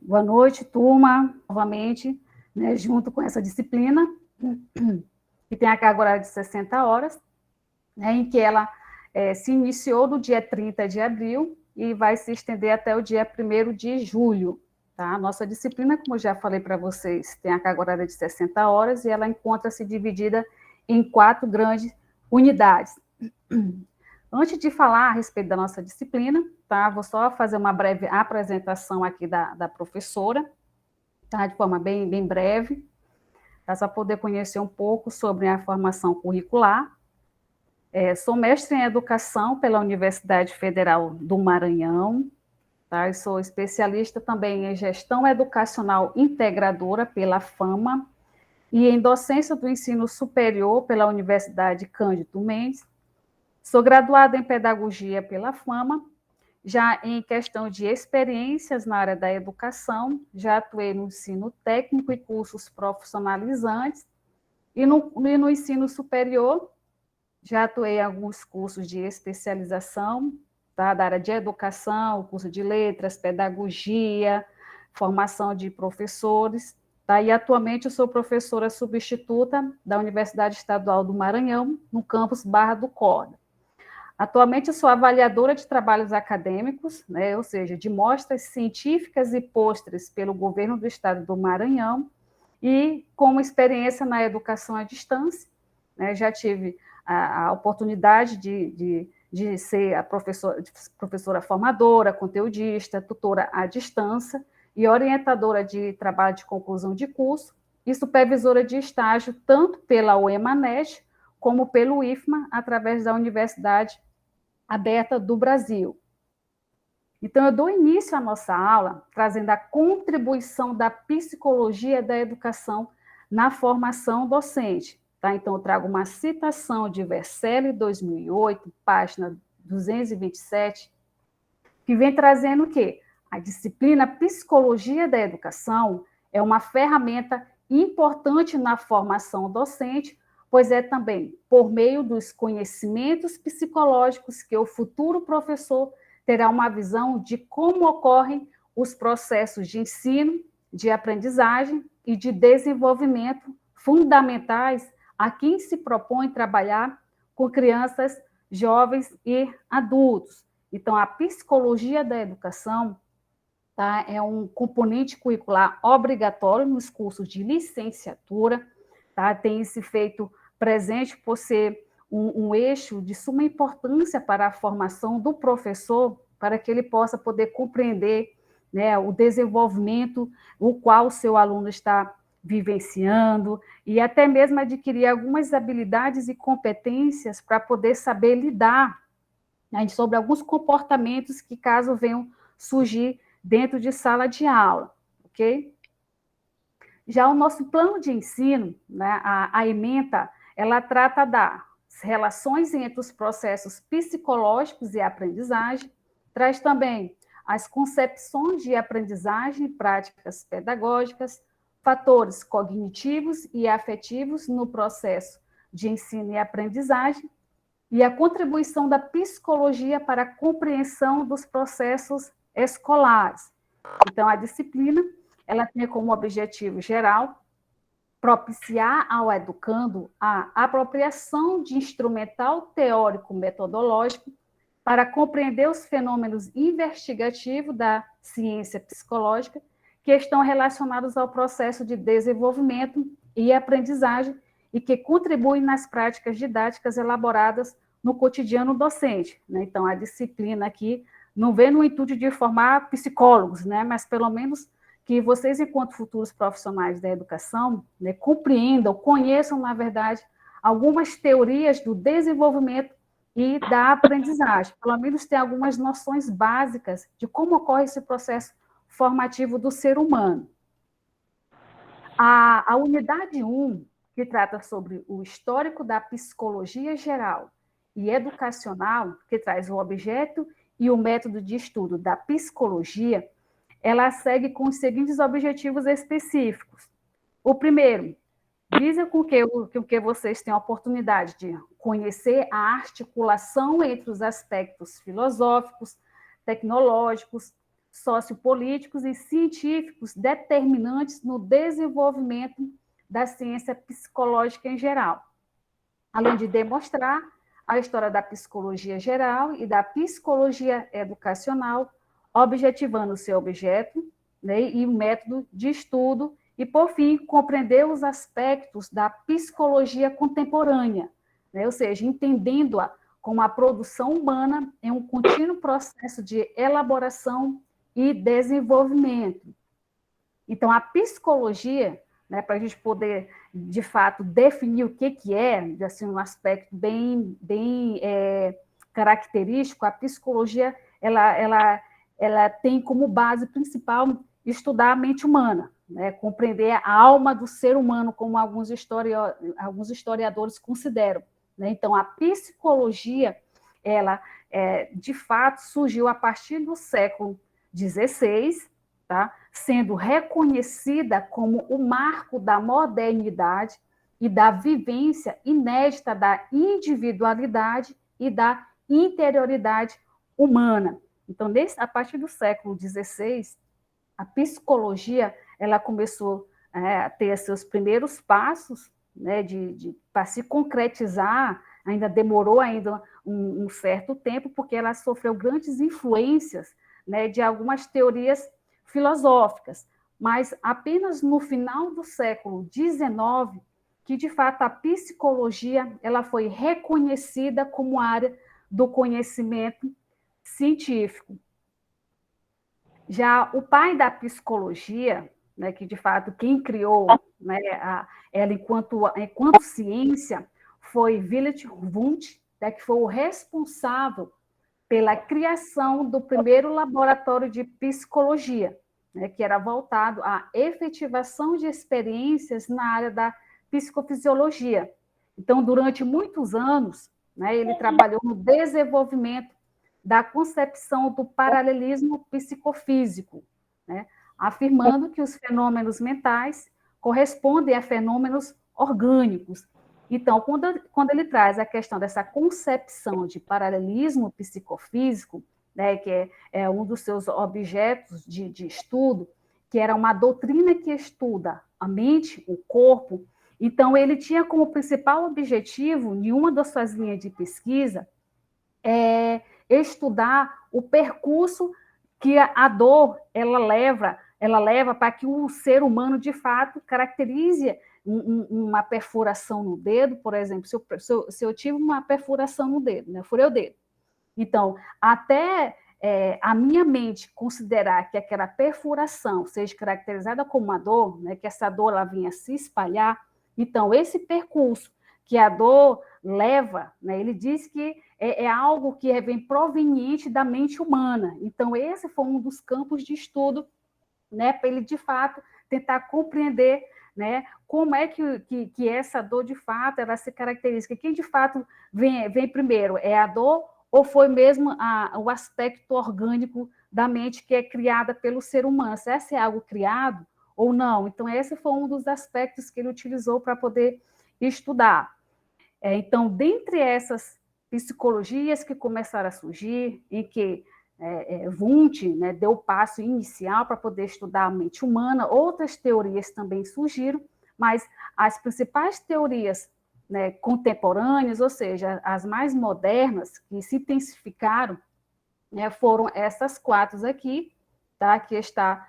Boa noite, turma, novamente, né, junto com essa disciplina, que tem a carga horária de 60 horas, né, em que ela se iniciou no dia 30 de abril e vai se estender até o dia 1º de julho. Tá? A nossa disciplina, como eu já falei para vocês, tem a carga horária de 60 horas e ela encontra-se dividida em 4 grandes unidades. Antes de falar a respeito da nossa disciplina, tá? Vou só fazer uma breve apresentação aqui da professora, tá? De forma bem breve, tá? Para poder conhecer um pouco sobre a formação curricular. Sou mestre em Educação pela Universidade Federal do Maranhão, tá? E sou especialista também em Gestão Educacional Integradora pela FAMA e em Docência do Ensino Superior pela Universidade Cândido Mendes. Sou graduada em Pedagogia pela FAMA, já em questão de experiências na área da educação, já atuei no ensino técnico e cursos profissionalizantes, e no ensino superior, já atuei em alguns cursos de especialização, tá, da área de educação, curso de letras, pedagogia, formação de professores, tá, e atualmente eu sou professora substituta da Universidade Estadual do Maranhão, no campus Barra do Corda. Atualmente, eu sou avaliadora de trabalhos acadêmicos, né, ou seja, de mostras científicas e pôsteres pelo governo do estado do Maranhão, e com experiência na educação à distância, né, já tive a oportunidade de ser a professora formadora, conteudista, tutora à distância e orientadora de trabalho de conclusão de curso e supervisora de estágio, tanto pela UEMANEST como pelo IFMA, através da Universidade Aberta do Brasil. Então, eu dou início à nossa aula trazendo a contribuição da psicologia da educação na formação docente. Tá? Então, eu trago uma citação de Vercelli, 2008, página 227, que vem trazendo o quê? A disciplina Psicologia da Educação é uma ferramenta importante na formação docente, pois é também por meio dos conhecimentos psicológicos que o futuro professor terá uma visão de como ocorrem os processos de ensino, de aprendizagem e de desenvolvimento fundamentais a quem se propõe trabalhar com crianças, jovens e adultos. Então, a psicologia da educação, tá, é um componente curricular obrigatório nos cursos de licenciatura, tá, tem se feito presente por ser um eixo de suma importância para a formação do professor, para que ele possa poder compreender, né, o desenvolvimento o qual o seu aluno está vivenciando, e até mesmo adquirir algumas habilidades e competências para poder saber lidar, né, sobre alguns comportamentos que, caso venham surgir dentro de sala de aula, ok? Já o nosso plano de ensino, né, a ementa, ela trata das relações entre os processos psicológicos e aprendizagem, traz também as concepções de aprendizagem e práticas pedagógicas, fatores cognitivos e afetivos no processo de ensino e aprendizagem, e a contribuição da psicologia para a compreensão dos processos escolares. Então, a disciplina, ela tem como objetivo geral propiciar ao educando a apropriação de instrumental teórico-metodológico para compreender os fenômenos investigativos da ciência psicológica que estão relacionados ao processo de desenvolvimento e aprendizagem e que contribuem nas práticas didáticas elaboradas no cotidiano docente, né? Então, a disciplina aqui não vem no intuito de formar psicólogos, né? Mas pelo menos que vocês, enquanto futuros profissionais da educação, né, compreendam, conheçam, na verdade, algumas teorias do desenvolvimento e da aprendizagem, pelo menos ter algumas noções básicas de como ocorre esse processo formativo do ser humano. A unidade 1, que trata sobre o histórico da psicologia geral e educacional, que traz o objeto e o método de estudo da psicologia, ela segue com os seguintes objetivos específicos. O primeiro, visa com que vocês tenham a oportunidade de conhecer a articulação entre os aspectos filosóficos, tecnológicos, sociopolíticos e científicos determinantes no desenvolvimento da ciência psicológica em geral, além de demonstrar a história da psicologia geral e da psicologia educacional, objetivando o seu objeto, né, e o método de estudo, e, por fim, compreender os aspectos da psicologia contemporânea, né, ou seja, entendendo-a como a produção humana em um contínuo processo de elaboração e desenvolvimento. Então, a psicologia, né, para a gente poder, de fato, definir o que é, assim, um aspecto bem característico, a psicologia ela tem como base principal estudar a mente humana, né, compreender a alma do ser humano, como alguns historiadores consideram. Né? Então, a psicologia, ela, de fato, surgiu a partir do século XVI, tá? Sendo reconhecida como o marco da modernidade e da vivência inédita da individualidade e da interioridade humana. Então, a partir do século XVI, a psicologia ela começou a ter seus primeiros passos, né, para se concretizar. Ainda demorou um certo tempo, porque ela sofreu grandes influências, né, de algumas teorias filosóficas, mas apenas no final do século XIX que, de fato, a psicologia ela foi reconhecida como área do conhecimento científico. Já o pai da psicologia, né, que, de fato, quem criou, né, ela enquanto ciência, foi Wilhelm Wundt, né, que foi o responsável pela criação do primeiro laboratório de psicologia, né, que era voltado à efetivação de experiências na área da psicofisiologia. Então, durante muitos anos, né, ele trabalhou no desenvolvimento da concepção do paralelismo psicofísico, né, afirmando que os fenômenos mentais correspondem a fenômenos orgânicos. Então, quando ele traz a questão dessa concepção de paralelismo psicofísico, né, que é um dos seus objetos de estudo, que era uma doutrina que estuda a mente, o corpo, então ele tinha como principal objetivo, em uma das suas linhas de pesquisa, estudar o percurso que a dor ela leva para que o ser humano, de fato, caracterize uma perfuração no dedo, por exemplo, se eu tive uma perfuração no dedo, né, furei o dedo. Então, até a minha mente considerar que aquela perfuração seja caracterizada como uma dor, né, que essa dor ela vinha se espalhar, então, esse percurso que a dor leva, né, ele diz que é algo que vem proveniente da mente humana. Então, esse foi um dos campos de estudo, né, para ele, de fato, tentar compreender, né, como é que essa dor, de fato, ela se caracteriza. Quem, de fato, vem primeiro? É a dor ou foi mesmo o aspecto orgânico da mente que é criada pelo ser humano? Se esse é algo criado ou não? Então, esse foi um dos aspectos que ele utilizou para poder estudar. Então, dentre essas psicologias que começaram a surgir, em que Wundt, né, deu o passo inicial para poder estudar a mente humana, outras teorias também surgiram, mas as principais teorias, né, contemporâneas, ou seja, as mais modernas, que se intensificaram, né, foram essas quatro aqui, tá, que está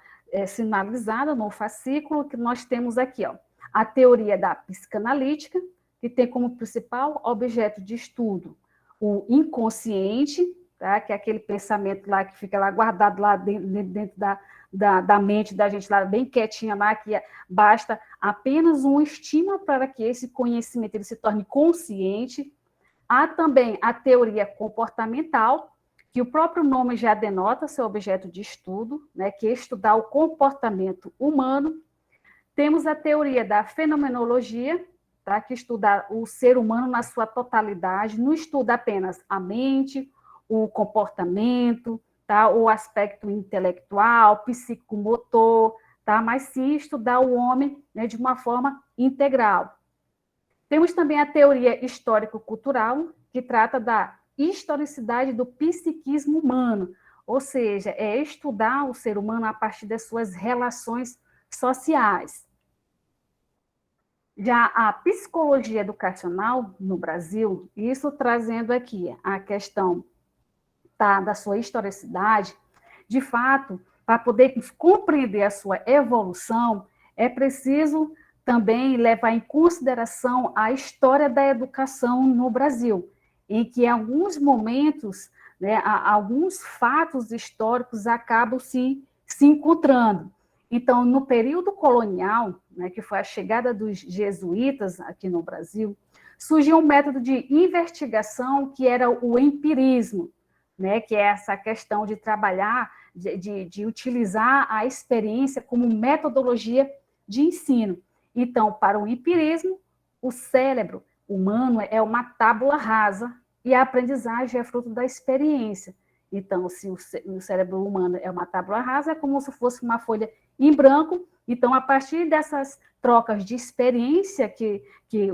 sinalizada no fascículo, que nós temos aqui, ó, a teoria da psicanalítica, que tem como principal objeto de estudo o inconsciente, tá? Que é aquele pensamento lá que fica lá guardado lá dentro da mente da gente, lá bem quietinha lá, que basta apenas um estímulo para que esse conhecimento ele se torne consciente. Há também a teoria comportamental, que o próprio nome já denota seu objeto de estudo, né, que é estudar o comportamento humano. Temos a teoria da fenomenologia, tá, que estuda o ser humano na sua totalidade, não estuda apenas a mente, o comportamento, tá, o aspecto intelectual, psicomotor, tá? Mas sim estudar o homem, né, de uma forma integral. Temos também a teoria histórico-cultural, que trata da historicidade do psiquismo humano, ou seja, é estudar o ser humano a partir das suas relações sociais. Já a psicologia educacional no Brasil, isso trazendo aqui a questão da sua historicidade, de fato, para poder compreender a sua evolução, é preciso também levar em consideração a história da educação no Brasil, em que em alguns momentos, né, alguns fatos históricos acabam se encontrando. Então, no período colonial, né, que foi a chegada dos jesuítas aqui no Brasil, surgiu um método de investigação que era o empirismo, né, que é essa questão de trabalhar, de utilizar a experiência como metodologia de ensino. Então, para o empirismo, o cérebro humano é uma tábula rasa e a aprendizagem é fruto da experiência. Então, se o cérebro humano é uma tábula rasa, é como se fosse uma folha em branco. Então, a partir dessas trocas de experiência que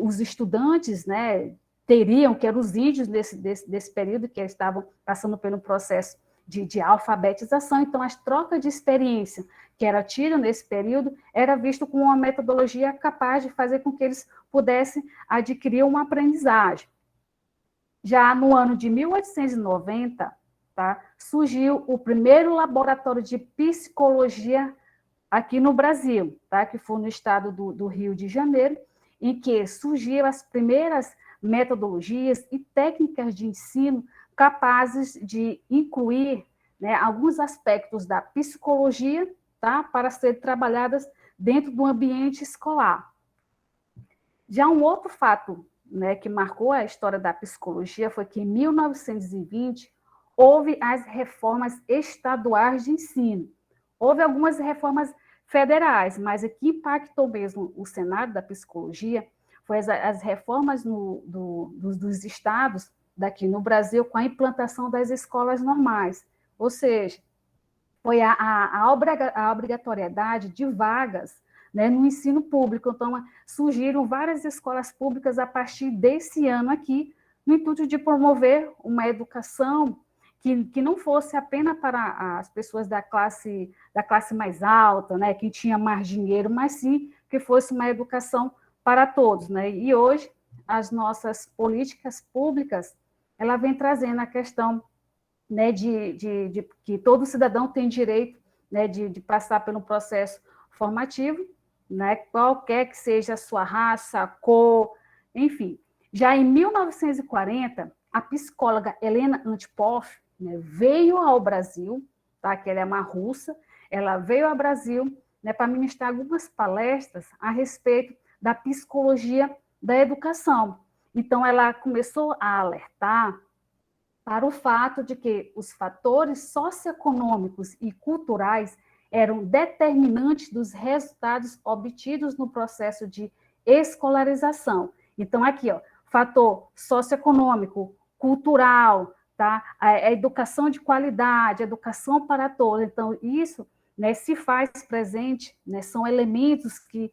os estudantes, né, teriam, que eram os índios desse período, que eles estavam passando pelo processo de alfabetização, então as trocas de experiência que era tida nesse período era visto como uma metodologia capaz de fazer com que eles pudessem adquirir uma aprendizagem. Já no ano de 1890, tá, surgiu o primeiro laboratório de psicologia aqui no Brasil, tá, que foi no estado do Rio de Janeiro, em que surgiram as primeiras metodologias e técnicas de ensino capazes de incluir, né, alguns aspectos da psicologia, tá, para serem trabalhadas dentro do ambiente escolar. Já um outro fato, né, que marcou a história da psicologia foi que em 1920 houve as reformas estaduais de ensino. Houve algumas reformas federais, mas o que impactou mesmo o cenário da psicologia foi as reformas dos estados daqui no Brasil com a implantação das escolas normais, ou seja, foi a obrigatoriedade de vagas, né, no ensino público. Então, surgiram várias escolas públicas a partir desse ano aqui, no intuito de promover uma educação que não fosse apenas para as pessoas da classe mais alta, né, que tinha mais dinheiro, mas sim que fosse uma educação para todos, né? E hoje as nossas políticas públicas, ela vem trazendo a questão, né, de que todo cidadão tem direito, né, de passar pelo processo formativo, né, qualquer que seja a sua raça, cor, enfim. Já em 1940, a psicóloga Helena Antipoff, né, veio ao Brasil, tá, que ela é uma russa, ela veio ao Brasil, né, para ministrar algumas palestras a respeito da psicologia da educação. Então, ela começou a alertar para o fato de que os fatores socioeconômicos e culturais eram determinantes dos resultados obtidos no processo de escolarização. Então, aqui, ó, fator socioeconômico, cultural, tá? A educação de qualidade, a educação para todos. Então, isso, né, se faz presente, né, são elementos que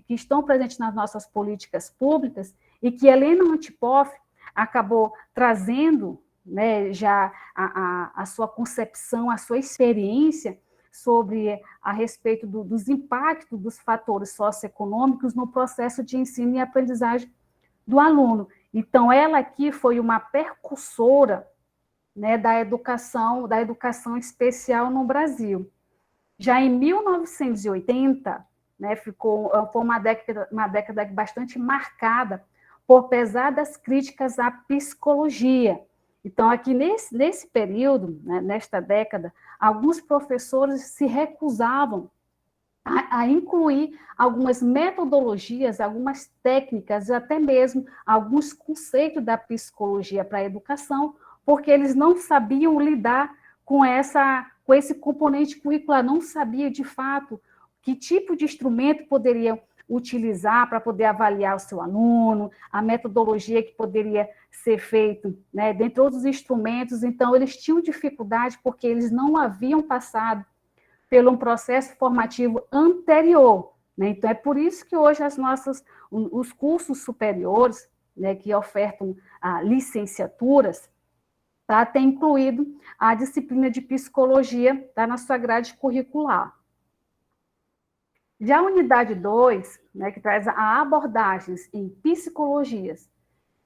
estão presentes nas nossas políticas públicas e que Helena Antipoff acabou trazendo, né, já a sua concepção, a sua experiência sobre a respeito dos impactos dos fatores socioeconômicos no processo de ensino e aprendizagem do aluno. Então, ela aqui foi uma precursora, né, da educação especial no Brasil. Já em 1980, né, foi uma década bastante marcada por pesadas críticas à psicologia. Então, aqui nesse período, né, nesta década, alguns professores se recusavam a incluir algumas metodologias, algumas técnicas, até mesmo alguns conceitos da psicologia para a educação, porque eles não sabiam lidar com esse componente curricular, não sabiam, de fato, que tipo de instrumento poderiam utilizar para poder avaliar o seu aluno, a metodologia que poderia ser feito, né, dentre outros instrumentos. Então, eles tinham dificuldade porque eles não haviam passado pelo um processo formativo anterior, né? Então, é por isso que hoje os cursos superiores, né, que ofertam licenciaturas, tá, tem incluído a disciplina de psicologia, tá, na sua grade curricular. Já a unidade 2, né, que traz abordagens em psicologias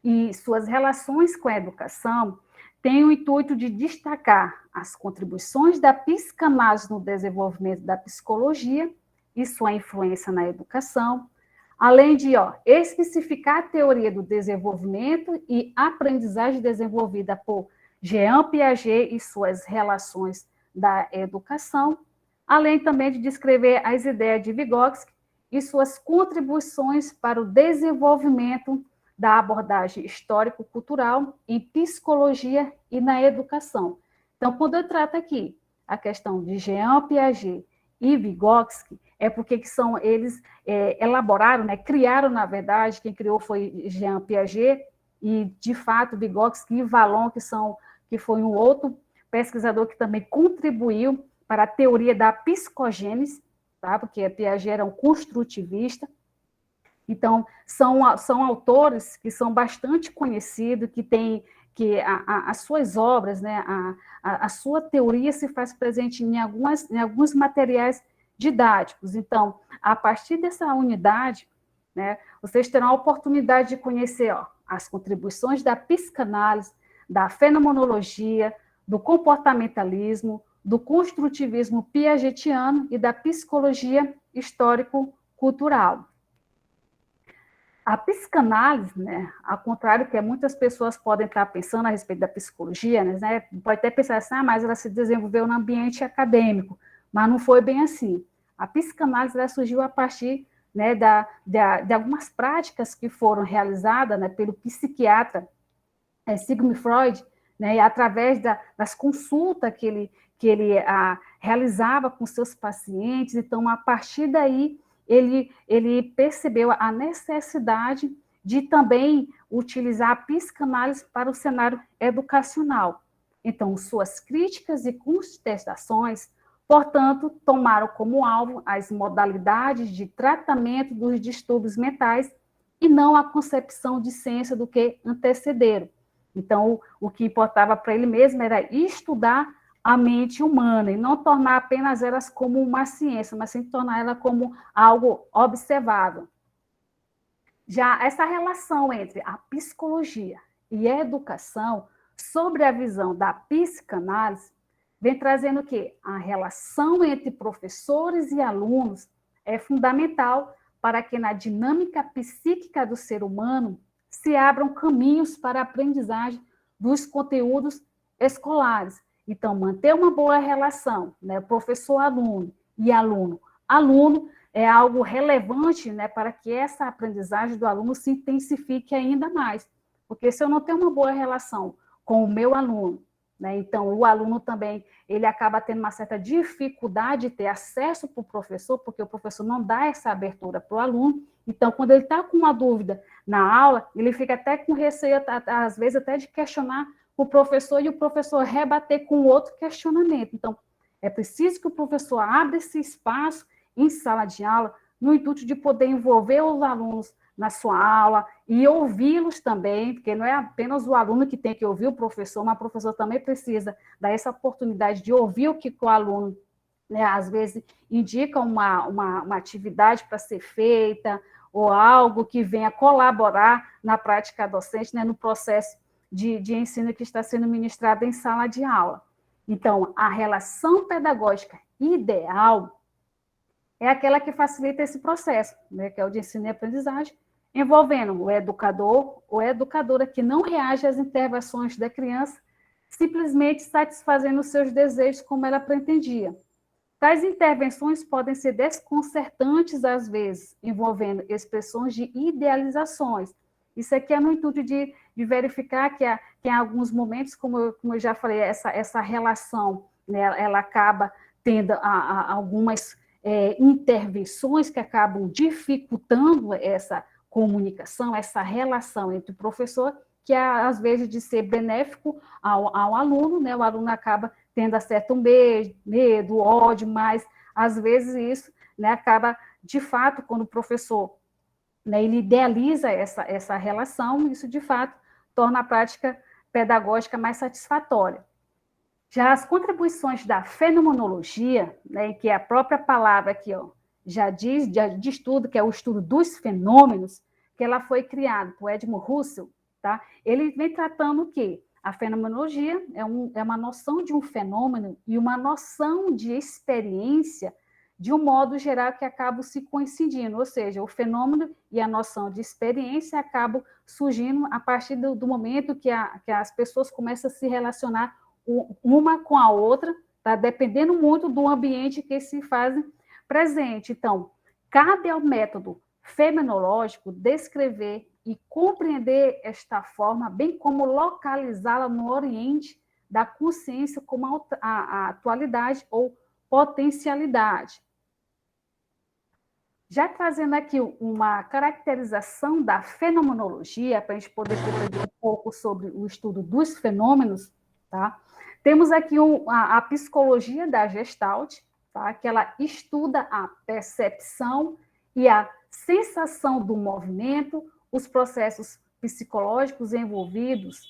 e suas relações com a educação, tem o intuito de destacar as contribuições da psicanálise no desenvolvimento da psicologia e sua influência na educação, além de especificar a teoria do desenvolvimento e aprendizagem desenvolvida por Jean Piaget e suas relações da educação, além também de descrever as ideias de Vygotsky e suas contribuições para o desenvolvimento da abordagem histórico-cultural em psicologia e na educação. Então, quando eu trato aqui a questão de Jean Piaget e Vygotsky, é porque eles elaboraram, né, criaram, na verdade, quem criou foi Jean Piaget, e, de fato, Vygotsky e Vallon, que foi um outro pesquisador que também contribuiu para a teoria da psicogênese, tá? Porque Piaget era um construtivista. Então, são autores que são bastante conhecidos, que as suas obras, né, a sua teoria se faz presente em alguns materiais didáticos. Então, a partir dessa unidade, né, vocês terão a oportunidade de conhecer as contribuições da psicanálise, da fenomenologia, do comportamentalismo, do construtivismo piagetiano e da psicologia histórico-cultural. A psicanálise, né, ao contrário que muitas pessoas podem estar pensando a respeito da psicologia, né, pode até pensar assim, mas ela se desenvolveu no ambiente acadêmico, mas não foi bem assim. A psicanálise ela surgiu a partir, né, de algumas práticas que foram realizadas, né, pelo psiquiatra Sigmund Freud, né, e através das consultas que ele realizava com seus pacientes. Então, a partir daí, ele percebeu a necessidade de também utilizar a psicanálise para o cenário educacional. Então, suas críticas e contestações, portanto, tomaram como alvo as modalidades de tratamento dos distúrbios mentais e não a concepção de ciência do que antecederam. Então, o que importava para ele mesmo era estudar a mente humana e não tornar apenas elas como uma ciência, mas sim tornar ela como algo observável. Já essa relação entre a psicologia e a educação, sobre a visão da psicanálise, vem trazendo o quê? A relação entre professores e alunos é fundamental para que na dinâmica psíquica do ser humano se abram caminhos para a aprendizagem dos conteúdos escolares. Então, manter uma boa relação, né, professor-aluno e aluno-aluno, é algo relevante, né, para que essa aprendizagem do aluno se intensifique ainda mais. Porque se eu não tenho uma boa relação com o meu aluno, né, então o aluno também ele acaba tendo uma certa dificuldade de ter acesso para o professor, porque o professor não dá essa abertura para o aluno. Então, quando ele está com uma dúvida na aula, ele fica até com receio, às vezes, até de questionar o professor e o professor rebater com outro questionamento. Então, é preciso que o professor abra esse espaço em sala de aula, no intuito de poder envolver os alunos na sua aula e ouvi-los também, porque não é apenas o aluno que tem que ouvir o professor, mas o professor também precisa dar essa oportunidade de ouvir o que o aluno, né, às vezes, indica uma atividade para ser feita, ou algo que venha colaborar na prática docente, né, no processo de ensino que está sendo ministrado em sala de aula. Então, a relação pedagógica ideal é aquela que facilita esse processo, né, que é o de ensino e aprendizagem, envolvendo o educador ou educadora que não reage às intervenções da criança, simplesmente satisfazendo os seus desejos como ela pretendia. Tais intervenções podem ser desconcertantes, às vezes, envolvendo expressões de idealizações. Isso aqui é no intuito de verificar que em alguns momentos, como eu já falei, essa relação, né, ela acaba tendo algumas intervenções que acabam dificultando essa comunicação, essa relação entre o professor, que às vezes de ser benéfico ao aluno, né, o aluno acaba tendo certo medo, ódio, mas às vezes isso, né, acaba, de fato, quando o professor, né, ele idealiza essa relação, isso, de fato, torna a prática pedagógica mais satisfatória. Já as contribuições da fenomenologia, né, que é a própria palavra aqui, ó, já diz tudo, que é o estudo dos fenômenos, que ela foi criada por Edmund Husserl, tá? Ele vem tratando o quê? A fenomenologia é uma noção de um fenômeno e uma noção de experiência de um modo geral que acabam se coincidindo, ou seja, o fenômeno e a noção de experiência acabam surgindo a partir do momento que as pessoas começam a se relacionar uma com a outra, tá? Dependendo muito do ambiente que se fazem presente. Então, cabe ao método fenomenológico descrever e compreender esta forma, bem como localizá-la no oriente da consciência como a atualidade ou potencialidade. Já trazendo aqui uma caracterização da fenomenologia, para a gente poder compreender um pouco sobre o estudo dos fenômenos, tá? Temos aqui a psicologia da Gestalt, tá? Que ela estuda a percepção e a sensação do movimento, os processos psicológicos envolvidos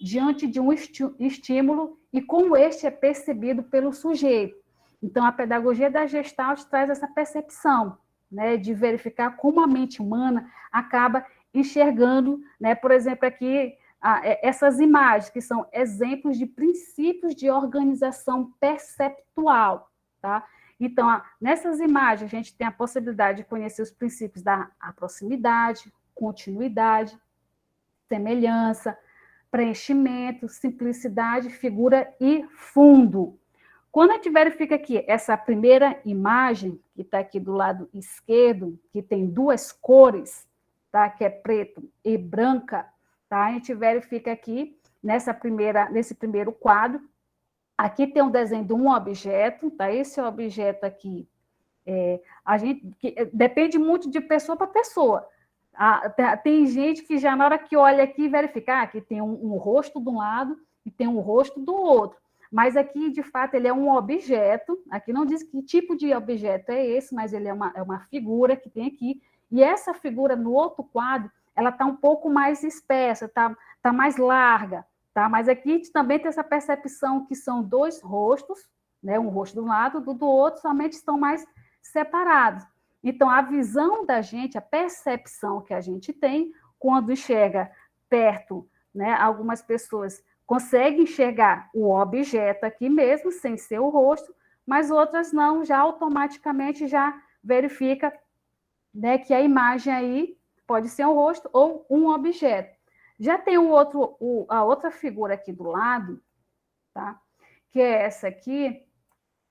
diante de um estímulo e como este é percebido pelo sujeito. Então, a pedagogia da Gestalt traz essa percepção, né, de verificar como a mente humana acaba enxergando, né, por exemplo, aqui, essas imagens, que são exemplos de princípios de organização perceptual, tá? Então, nessas imagens, a gente tem a possibilidade de conhecer os princípios da proximidade, continuidade, semelhança, preenchimento, simplicidade, figura e fundo. Quando a gente verifica aqui essa primeira imagem, que está aqui do lado esquerdo, que tem duas cores, tá? Que é preto e branca, tá? A gente verifica aqui, nesse primeiro quadro, aqui tem um desenho de um objeto, tá? Esse objeto aqui, depende muito de pessoa para pessoa. Tem gente que já na hora que olha aqui, verifica que tem um rosto de um lado e tem um rosto do outro. Mas aqui, de fato, ele é um objeto. Aqui não diz que tipo de objeto é esse, mas ele é uma figura que tem aqui. E essa figura, no outro quadro, ela está um pouco mais espessa, tá mais larga. Tá? Mas aqui a gente também tem essa percepção que são dois rostos, né? Um rosto de um lado, do outro, somente estão mais separados. Então, a visão da gente, a percepção que a gente tem, quando enxerga perto, né? Algumas pessoas consegue enxergar o objeto aqui mesmo, sem ser o rosto, mas outras não, já automaticamente já verifica, né, que a imagem aí pode ser um rosto ou um objeto. Já tem a outra figura aqui do lado, tá? Que é essa aqui,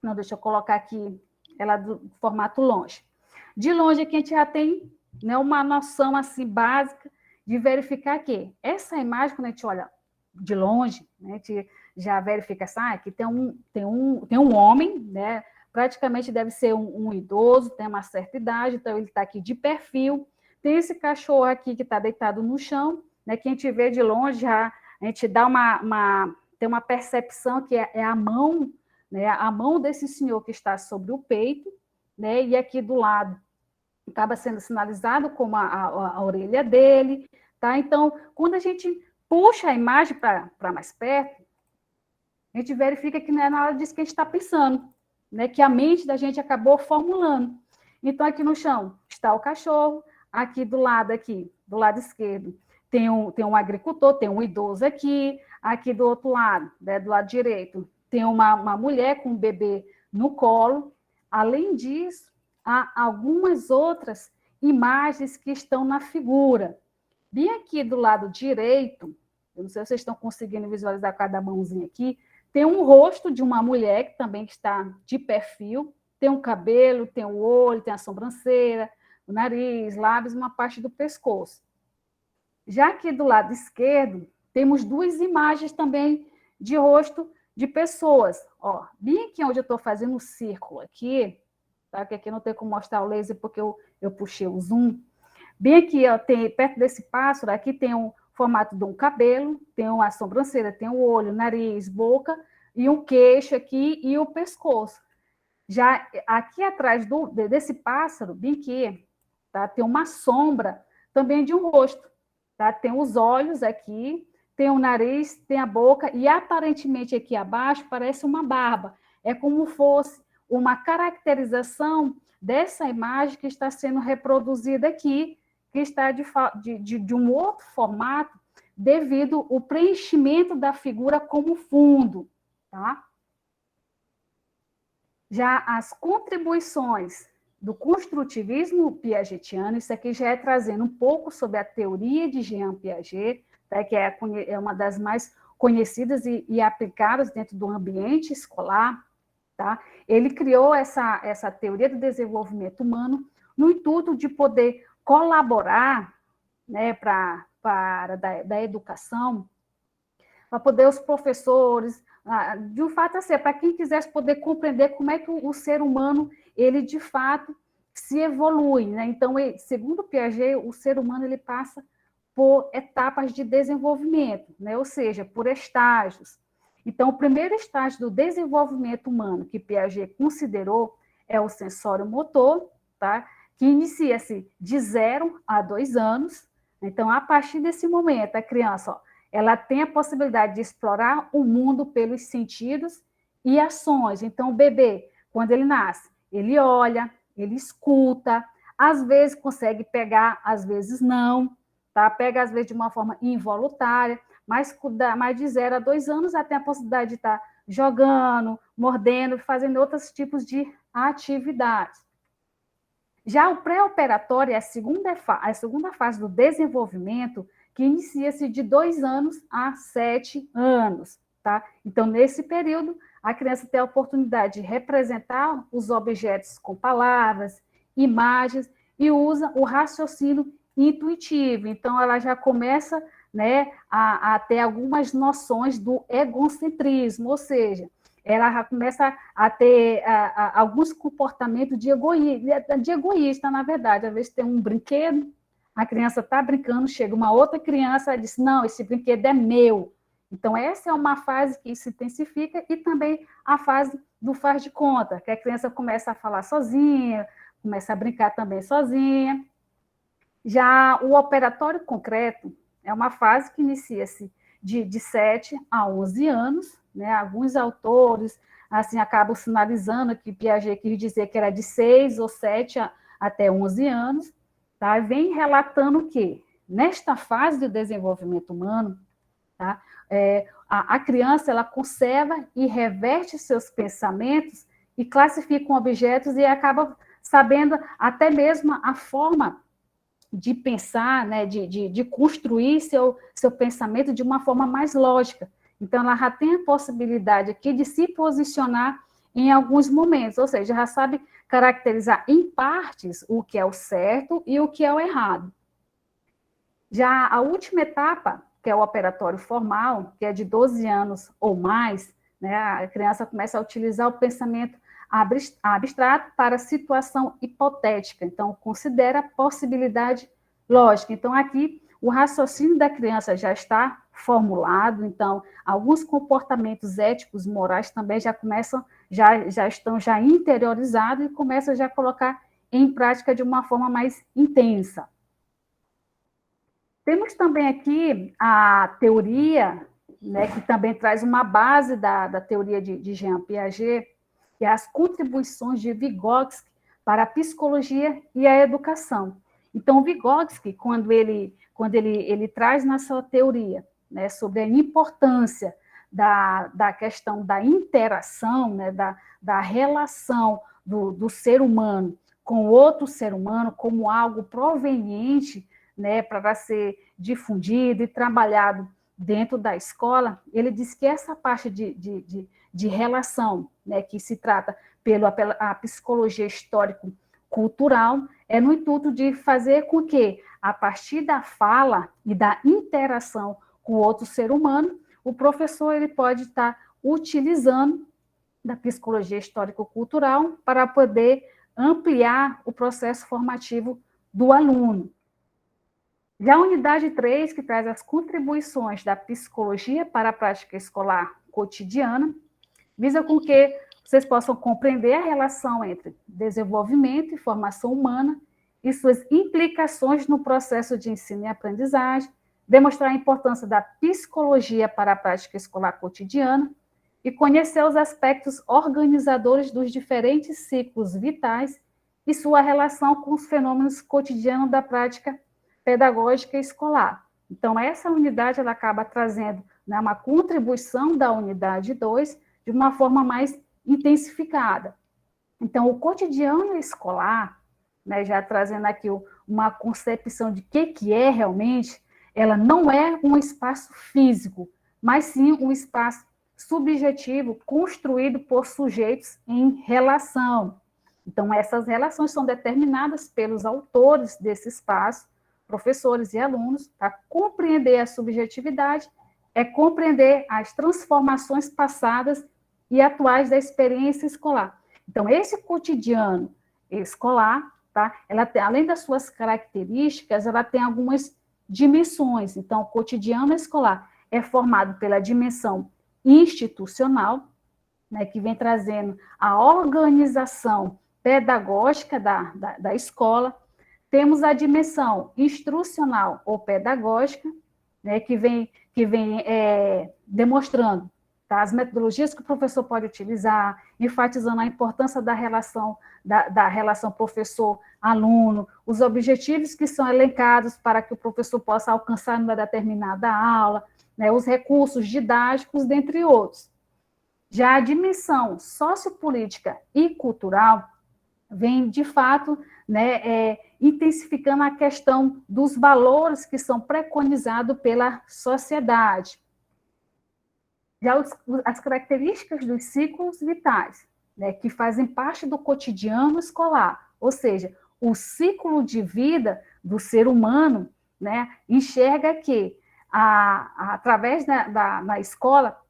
não, deixa eu colocar aqui ela do formato longe. De longe aqui a gente já tem, né, uma noção assim básica de verificar que essa imagem, quando a gente olha de longe, né, a gente já verifica assim, aqui tem um homem, né, praticamente deve ser um idoso, tem uma certa idade, então ele está aqui de perfil. Tem esse cachorro aqui que está deitado no chão, né, que a gente vê de longe, a gente dá tem uma percepção que é a mão, né, a mão desse senhor que está sobre o peito, né, e aqui do lado acaba sendo sinalizado como a orelha dele, tá? Então, quando a gente puxa a imagem para mais perto, a gente verifica que não é na hora disso que a gente está pensando, né? Que a mente da gente acabou formulando. Então, aqui no chão está o cachorro, aqui do lado esquerdo, tem um agricultor, tem um idoso aqui do outro lado, né, do lado direito, tem uma mulher com um bebê no colo. Além disso, há algumas outras imagens que estão na figura. Bem aqui do lado direito, eu não sei se vocês estão conseguindo visualizar cada mãozinha aqui, tem um rosto de uma mulher que também está de perfil, tem um cabelo, tem o olho, tem a sobrancelha, o nariz, lábios, uma parte do pescoço. Já aqui do lado esquerdo, temos duas imagens também de rosto de pessoas. Ó, bem aqui onde eu estou fazendo um círculo aqui, tá? Que aqui não tem como mostrar o laser porque eu puxei o zoom. Bem aqui, ó, perto desse pássaro, aqui tem um formato de um cabelo, tem uma sobrancelha, tem o olho, nariz, boca, e um queixo aqui e o pescoço. Já aqui atrás desse pássaro, bem que, tá, tem uma sombra também de um rosto. Tá? Tem os olhos aqui, tem o nariz, tem a boca, e aparentemente aqui abaixo parece uma barba. É como fosse uma caracterização dessa imagem que está sendo reproduzida aqui, que está de um outro formato, devido ao preenchimento da figura como fundo. Tá? Já as contribuições do construtivismo piagetiano, isso aqui já é trazendo um pouco sobre a teoria de Jean Piaget, tá, que é uma das mais conhecidas e aplicadas dentro do ambiente escolar. Tá? Ele criou essa teoria do desenvolvimento humano no intuito de poder colaborar, né, para a área da educação, para poder os professores, de um fato assim, para quem quisesse poder compreender como é que o ser humano, ele de fato se evolui, né? Então, segundo Piaget, o ser humano ele passa por etapas de desenvolvimento, né? Ou seja, por estágios. Então, o primeiro estágio do desenvolvimento humano que Piaget considerou é o sensório motor, tá? Que inicia-se de 0 a 2 anos. Então, a partir desse momento, a criança, ó, ela tem a possibilidade de explorar o mundo pelos sentidos e ações. Então, o bebê, quando ele nasce, ele olha, ele escuta, às vezes consegue pegar, às vezes não, tá? Pega, às vezes, de uma forma involuntária, mas de 0 a 2 anos já tem a possibilidade de estar jogando, mordendo, fazendo outros tipos de atividades. Já o pré-operatório é a segunda fase do desenvolvimento, que inicia-se de 2 anos a 7 anos. Tá? Então, nesse período, a criança tem a oportunidade de representar os objetos com palavras, imagens, e usa o raciocínio intuitivo. Então, ela já começa, né, a ter algumas noções do egocentrismo, ou seja, ela já começa a ter alguns comportamentos de egoísta, na verdade. Às vezes tem um brinquedo, a criança está brincando, chega uma outra criança e diz, não, esse brinquedo é meu. Então, essa é uma fase que se intensifica, e também a fase do faz de conta, que a criança começa a falar sozinha, começa a brincar também sozinha. Já o operatório concreto é uma fase que inicia-se de 7 a 11 anos, né? Alguns autores assim acabam sinalizando que Piaget quis dizer que era de 6 ou 7 até 11 anos, tá? Vem relatando que, nesta fase do desenvolvimento humano, tá? A criança ela conserva e reverte seus pensamentos e classifica objetos e acaba sabendo até mesmo a forma de pensar, né, de construir seu pensamento de uma forma mais lógica. Então, ela já tem a possibilidade aqui de se posicionar em alguns momentos, ou seja, já sabe caracterizar em partes o que é o certo e o que é o errado. Já a última etapa, que é o operatório formal, que é de 12 anos ou mais, né, a criança começa a utilizar o pensamento abstrato para situação hipotética. Então, considera a possibilidade lógica. Então, aqui, o raciocínio da criança já está formulado. Então, alguns comportamentos éticos, morais também já começam, já estão já interiorizados e começam já a colocar em prática de uma forma mais intensa. Temos também aqui a teoria, né, que também traz uma base da teoria de Jean Piaget, que é as contribuições de Vygotsky para a psicologia e a educação. Então, Vygotsky, quando ele traz na sua teoria, né, sobre a importância da questão da interação, né, da relação do ser humano com outro ser humano como algo proveniente, né, para ser difundido e trabalhado dentro da escola, ele diz que essa parte de relação, né, que se trata pela psicologia histórico-cultural, é no intuito de fazer com que, a partir da fala e da interação com outro ser humano, o professor ele pode estar utilizando da psicologia histórico-cultural para poder ampliar o processo formativo do aluno. Já a unidade 3, que traz as contribuições da psicologia para a prática escolar cotidiana, visa com que vocês possam compreender a relação entre desenvolvimento e formação humana e suas implicações no processo de ensino e aprendizagem, demonstrar a importância da psicologia para a prática escolar cotidiana e conhecer os aspectos organizadores dos diferentes ciclos vitais e sua relação com os fenômenos cotidianos da prática pedagógica escolar. Então, essa unidade ela acaba trazendo, né, uma contribuição da unidade 2 de uma forma mais intensificada. Então, o cotidiano escolar, né, já trazendo aqui uma concepção de que é realmente, ela não é um espaço físico, mas sim um espaço subjetivo construído por sujeitos em relação. Então, essas relações são determinadas pelos autores desse espaço, professores e alunos. Para compreender a subjetividade, é compreender as transformações passadas e atuais da experiência escolar. Então, esse cotidiano escolar, tá? Ela tem, além das suas características, ela tem algumas dimensões. Então, o cotidiano escolar é formado pela dimensão institucional, né, que vem trazendo a organização pedagógica da escola. Temos a dimensão instrucional ou pedagógica, né, que vem demonstrando, tá, as metodologias que o professor pode utilizar, enfatizando a importância da relação professor-aluno, os objetivos que são elencados para que o professor possa alcançar numa determinada aula, né, os recursos didáticos, dentre outros. Já a dimensão sociopolítica e cultural vem, de fato, né, intensificando a questão dos valores que são preconizados pela sociedade. Já as características dos ciclos vitais, né, que fazem parte do cotidiano escolar, ou seja, o ciclo de vida do ser humano, né, enxerga que, através da escola,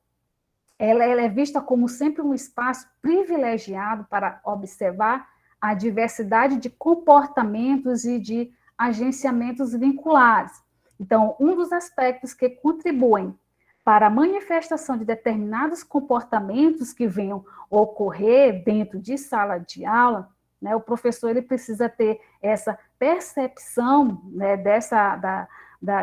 ela é vista como sempre um espaço privilegiado para observar a diversidade de comportamentos e de agenciamentos vinculares. Então, um dos aspectos que contribuem para a manifestação de determinados comportamentos que venham ocorrer dentro de sala de aula, né, o professor ele precisa ter essa percepção, né,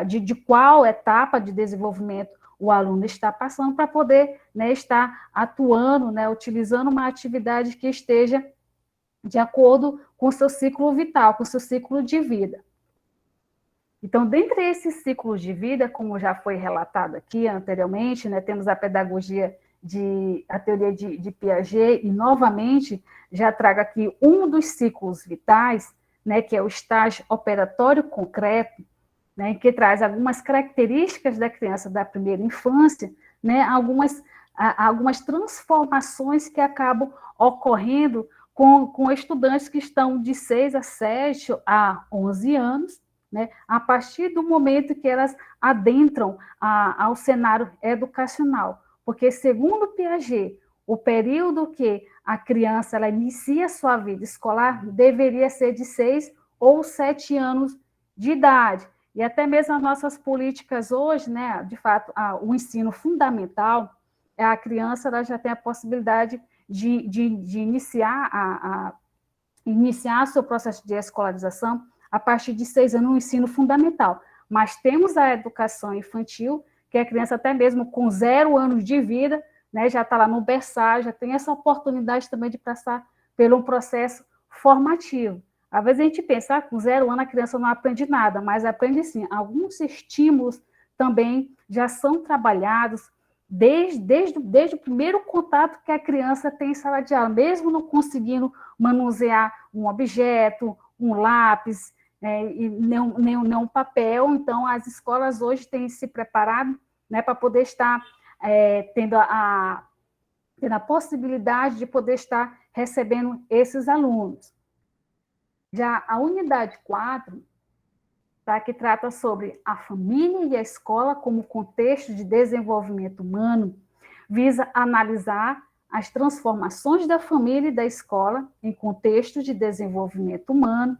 de qual etapa de desenvolvimento o aluno está passando para poder, né, estar atuando, né, utilizando uma atividade que esteja de acordo com o seu ciclo vital, com o seu ciclo de vida. Então, dentre esses ciclos de vida, como já foi relatado aqui anteriormente, né, temos a pedagogia a teoria de Piaget, e novamente já trago aqui um dos ciclos vitais, né, que é o estágio operatório concreto, né, que traz algumas características da criança da primeira infância, né, algumas transformações que acabam ocorrendo com estudantes que estão de 6 a 7 a 11 anos, né, a partir do momento que elas adentram ao cenário educacional. Porque, segundo Piaget, o período que a criança ela inicia sua vida escolar deveria ser de 6 ou 7 anos de idade. E até mesmo as nossas políticas hoje, né, de fato, o ensino fundamental, a criança ela já tem a possibilidade de iniciar seu processo de escolarização a partir de 6 anos no ensino fundamental. Mas temos a educação infantil, que a criança até mesmo com 0 anos de vida, né, já está lá no berçário, já tem essa oportunidade também de passar por um processo formativo. Às vezes a gente pensa, com 0 anos a criança não aprende nada, mas aprende sim. Alguns estímulos também já são trabalhados desde o primeiro contato que a criança tem em sala de aula, mesmo não conseguindo manusear um objeto, um lápis, e nem um papel. Então, as escolas hoje têm se preparado, né, para poder estar tendo a possibilidade de poder estar recebendo esses alunos. Já a unidade 4, tá, que trata sobre a família e a escola como contexto de desenvolvimento humano, visa analisar as transformações da família e da escola em contexto de desenvolvimento humano,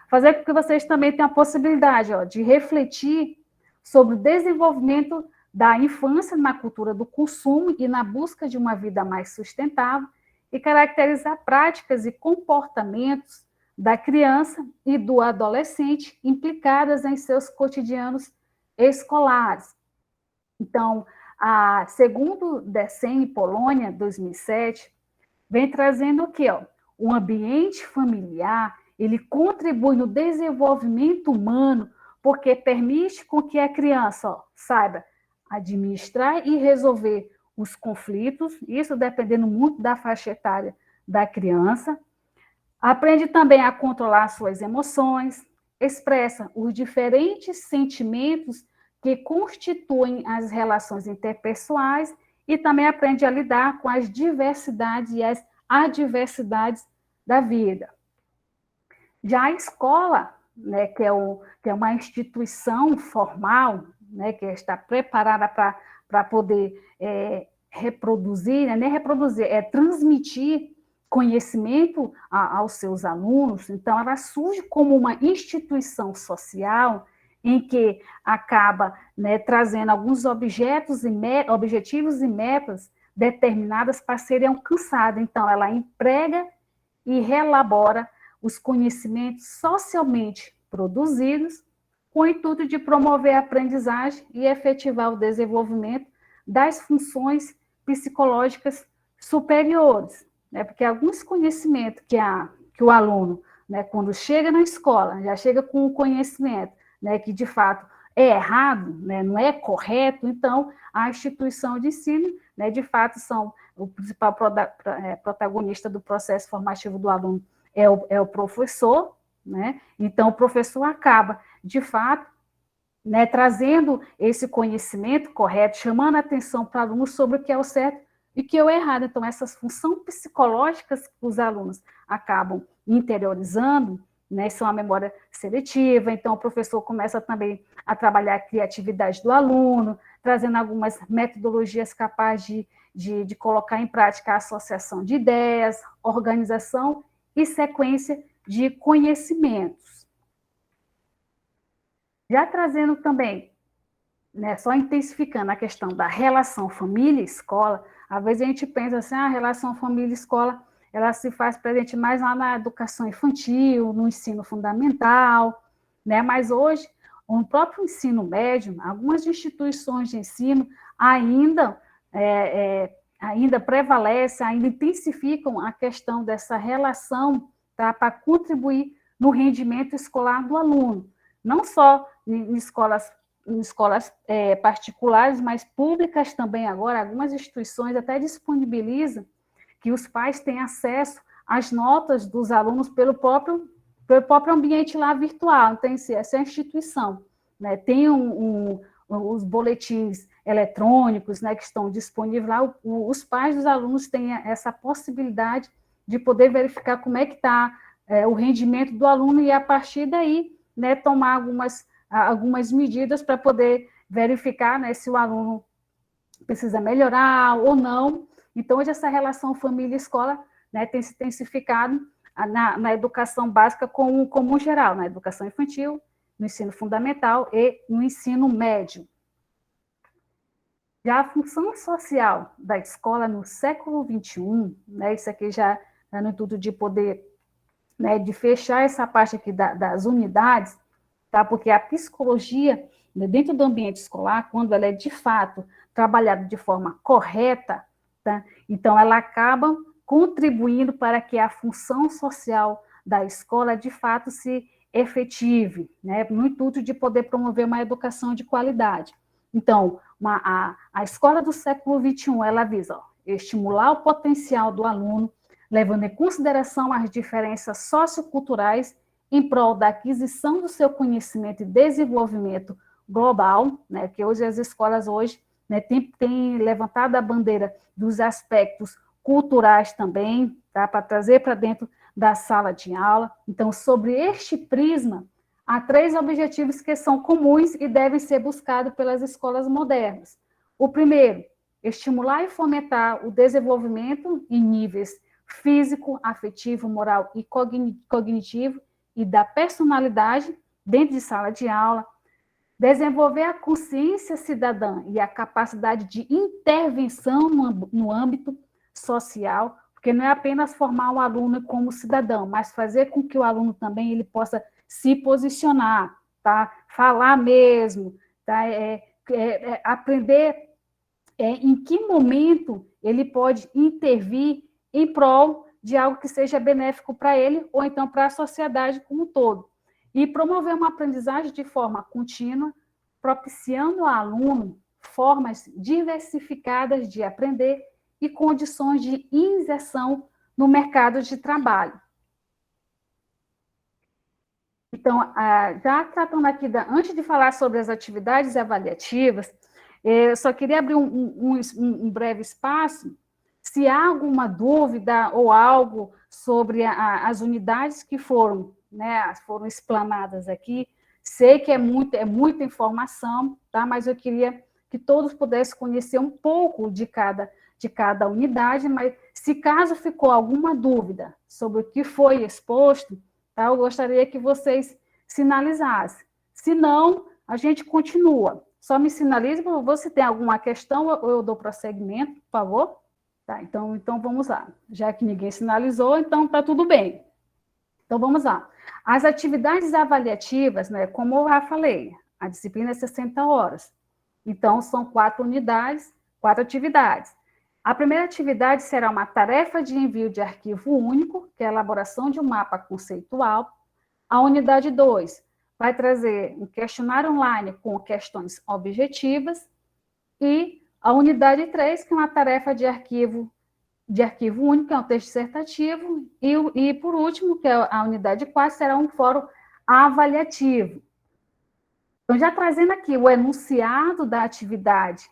fazer com que vocês também tenham a possibilidade de refletir sobre o desenvolvimento da infância na cultura do consumo e na busca de uma vida mais sustentável, e caracterizar práticas e comportamentos da criança e do adolescente implicadas em seus cotidianos escolares. Então, segundo Decen e Polônia, 2007, vem trazendo o quê? O ambiente familiar, ele contribui no desenvolvimento humano, porque permite com que a criança saiba administrar e resolver os conflitos, isso dependendo muito da faixa etária da criança. Aprende também a controlar suas emoções, expressa os diferentes sentimentos que constituem as relações interpessoais e também aprende a lidar com as diversidades e as adversidades da vida. Já a escola, né, que é uma instituição formal, né, que está preparada para poder reproduzir, né, nem reproduzir, transmitir conhecimento aos seus alunos. Então, ela surge como uma instituição social em que acaba, né, trazendo alguns objetivos e metas determinadas para serem alcançadas. Então, ela emprega e relabora os conhecimentos socialmente produzidos com o intuito de promover a aprendizagem e efetivar o desenvolvimento das funções psicológicas superiores, né? Porque alguns conhecimentos que o aluno, né, quando chega na escola, já chega com o conhecimento, né, que de fato é errado, né, não é correto, então a instituição de ensino, né, de fato, são o principal protagonista do processo formativo do aluno é o professor, né? Então o professor acaba, de fato, né, trazendo esse conhecimento correto, chamando a atenção para o aluno sobre o que é o certo e o que é o errado. Então, essas funções psicológicas que os alunos acabam interiorizando, né, são a memória seletiva. Então, o professor começa também a trabalhar a criatividade do aluno, trazendo algumas metodologias capazes de colocar em prática a associação de ideias, organização e sequência de conhecimentos. Já trazendo também, né, só intensificando a questão da relação família-escola, às vezes a gente pensa assim, a relação família-escola, ela se faz presente mais lá na educação infantil, no ensino fundamental, né? Mas hoje, no próprio ensino médio, algumas instituições de ensino ainda prevalecem, ainda intensificam a questão dessa relação, tá, para contribuir no rendimento escolar do aluno, não só em escolas particulares, mas públicas também agora, algumas instituições até disponibilizam que os pais têm acesso às notas dos alunos pelo próprio ambiente lá virtual. Então, essa é a instituição, né? Tem os boletins eletrônicos, né, que estão disponíveis lá. Os pais dos alunos têm essa possibilidade de poder verificar como é que está o rendimento do aluno e, a partir daí, né, tomar algumas medidas para poder verificar, né, se o aluno precisa melhorar ou não. Então, hoje, essa relação família-escola, né, tem se intensificado na educação básica como geral, na educação infantil, no ensino fundamental e no ensino médio. Já a função social da escola no século XXI, né, isso aqui já é no intuito de poder, né, de fechar essa parte aqui das unidades, tá? Porque a psicologia, né, dentro do ambiente escolar, quando ela é de fato trabalhada de forma correta, tá? Então ela acaba contribuindo para que a função social da escola de fato se efetive, né, no intuito de poder promover uma educação de qualidade. Então, a escola do século XXI, ela visa estimular o potencial do aluno, levando em consideração as diferenças socioculturais em prol da aquisição do seu conhecimento e desenvolvimento global, né, que hoje as escolas né, têm levantado a bandeira dos aspectos culturais também, tá, para trazer para dentro da sala de aula. Então, sobre este prisma, há 3 objetivos que são comuns e devem ser buscados pelas escolas modernas. O primeiro, estimular e fomentar o desenvolvimento em níveis físico, afetivo, moral e cognitivo e da personalidade dentro de sala de aula, desenvolver a consciência cidadã e a capacidade de intervenção no âmbito social, porque não é apenas formar o aluno como cidadão, mas fazer com que o aluno também ele possa se posicionar, tá? Falar mesmo, tá? Aprender em que momento ele pode intervir em prol de algo que seja benéfico para ele ou então para a sociedade como um todo. E promover uma aprendizagem de forma contínua, propiciando ao aluno formas diversificadas de aprender e condições de inserção no mercado de trabalho. Então, já tratando aqui, antes de falar sobre as atividades avaliativas, eu só queria abrir um breve espaço, se há alguma dúvida ou algo sobre as unidades que foram, né, foram explanadas aqui. Sei que é muita informação, tá? Mas eu queria que todos pudessem conhecer um pouco de cada unidade, mas se caso ficou alguma dúvida sobre o que foi exposto, tá? Eu gostaria que vocês sinalizassem. Se não, a gente continua. Só me sinalize, por favor, se tem alguma questão, eu dou prosseguimento, por favor. Tá, então vamos lá. Já que ninguém sinalizou, então está tudo bem. Então, vamos lá. As atividades avaliativas, né, como eu já falei, a disciplina é 60 horas. Então, são 4 unidades, 4 atividades. A primeira atividade será uma tarefa de envio de arquivo único, que é a elaboração de um mapa conceitual. A unidade 2 vai trazer um questionário online com questões objetivas. E a unidade 3, que é uma tarefa de arquivo único, que é um texto dissertativo, e por último, que é a unidade 4, será um fórum avaliativo. Então, já trazendo aqui o enunciado da atividade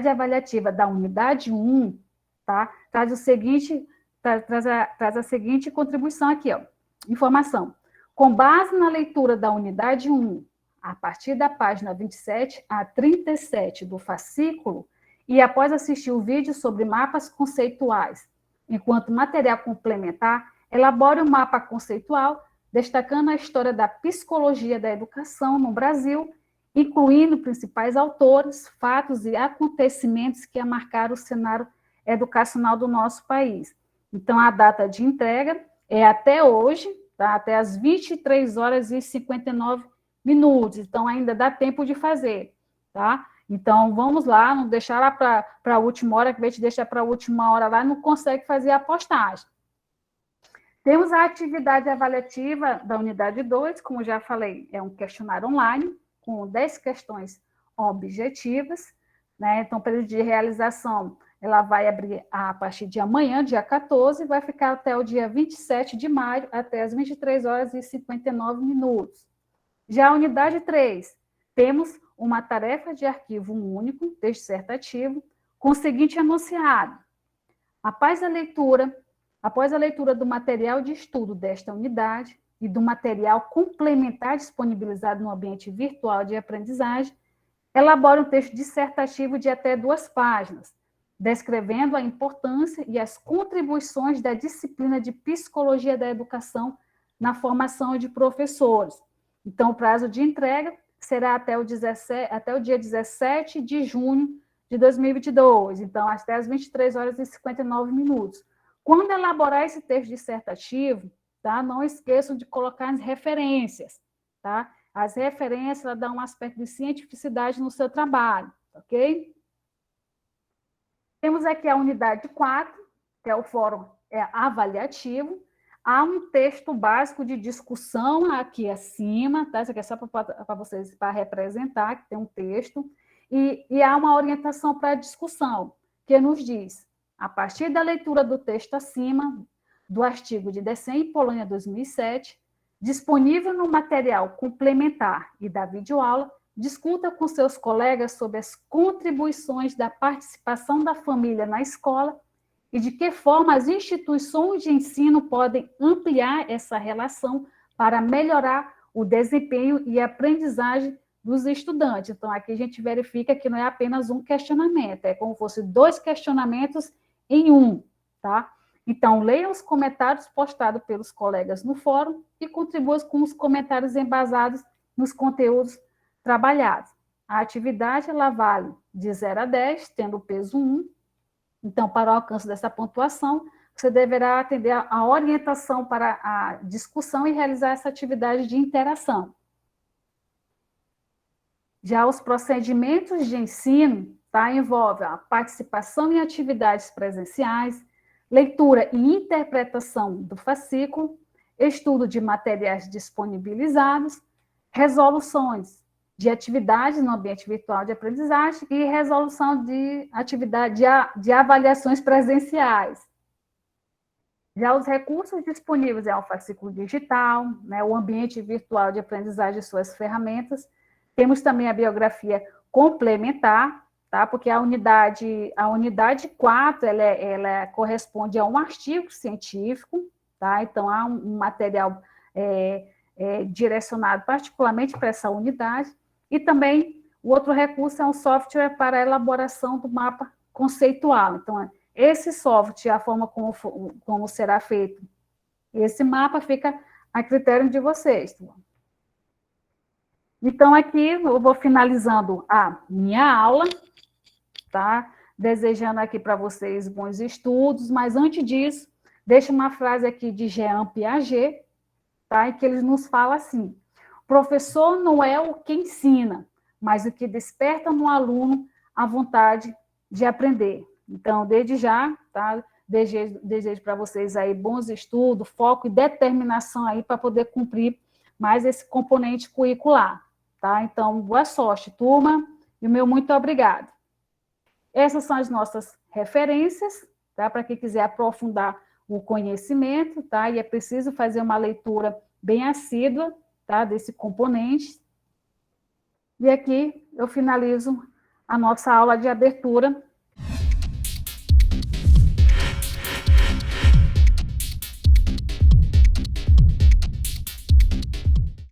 avaliativa da unidade 1, tá? Traz a seguinte contribuição aqui, ó. Informação. Com base na leitura da unidade 1, a partir da página 27 a 37 do fascículo, e após assistir o vídeo sobre mapas conceituais, enquanto material complementar, elabore um mapa conceitual destacando a história da psicologia da educação no Brasil, incluindo principais autores, fatos e acontecimentos que marcaram o cenário educacional do nosso país. Então, a data de entrega é até hoje, tá? Até às 23 horas e 59 minutos. Então, ainda dá tempo de fazer, tá? Então, vamos lá, não deixar lá para a última hora, que a gente deixa para a última hora lá, não consegue fazer a postagem. Temos a atividade avaliativa da unidade 2, como já falei, é um questionário online, com 10 questões objetivas, né? Então, o período de realização, ela vai abrir a partir de amanhã, dia 14, e vai ficar até o dia 27 de maio, até as 23 horas e 59 minutos. Já a unidade 3, temos uma tarefa de arquivo único, texto dissertativo, com o seguinte enunciado. Após a leitura do material de estudo desta unidade e do material complementar disponibilizado no ambiente virtual de aprendizagem, elabore um texto dissertativo de até 2 páginas, descrevendo a importância e as contribuições da disciplina de Psicologia da Educação na formação de professores. Então, o prazo de entrega será até o dia 17 de junho de 2022, então, até as 23 horas e 59 minutos. Quando elaborar esse texto dissertativo, tá? Não esqueçam de colocar as referências, tá? As referências dão um aspecto de cientificidade no seu trabalho, ok? Temos aqui a unidade 4, que é o fórum avaliativo. Há um texto básico de discussão aqui acima, tá? Isso aqui é só para vocês, para representar, que tem um texto. E há uma orientação para a discussão, que nos diz, a partir da leitura do texto acima, do artigo de Decem e Polônia 2007, disponível no material complementar e da videoaula, discuta com seus colegas sobre as contribuições da participação da família na escola e de que forma as instituições de ensino podem ampliar essa relação para melhorar o desempenho e a aprendizagem dos estudantes. Então, aqui a gente verifica que não é apenas um questionamento, é como se fosse 2 questionamentos em um, tá? Então, leiam os comentários postados pelos colegas no fórum e contribuam com os comentários embasados nos conteúdos trabalhados. A atividade, ela vale de 0 a 10, tendo o peso 1. Então, para o alcance dessa pontuação, você deverá atender a orientação para a discussão e realizar essa atividade de interação. Já os procedimentos de ensino, tá, envolvem a participação em atividades presenciais, leitura e interpretação do fascículo, estudo de materiais disponibilizados, resoluções de atividades no ambiente virtual de aprendizagem e resolução de atividade de avaliações presenciais. Já os recursos disponíveis é o fascículo digital, né, o ambiente virtual de aprendizagem e suas ferramentas. Temos também a biografia complementar, tá? Porque a unidade 4, ela corresponde a um artigo científico, tá? Então, há um material direcionado particularmente para essa unidade, e também o outro recurso é um software para a elaboração do mapa conceitual. Então, esse software, a forma como será feito esse mapa, fica a critério de vocês. Então, aqui eu vou finalizando a minha aula, tá? Desejando aqui para vocês bons estudos, mas antes disso, deixa uma frase aqui de Jean Piaget, tá? E que ele nos fala assim: professor não é o que ensina, mas o que desperta no aluno a vontade de aprender. Então, desde já, tá? Desejo para vocês aí bons estudos, foco e determinação aí para poder cumprir mais esse componente curricular, tá? Então, boa sorte, turma, e o meu muito obrigado. Essas são as nossas referências, tá? Para quem quiser aprofundar o conhecimento, tá? E é preciso fazer uma leitura bem assídua, tá? Desse componente. E aqui eu finalizo a nossa aula de abertura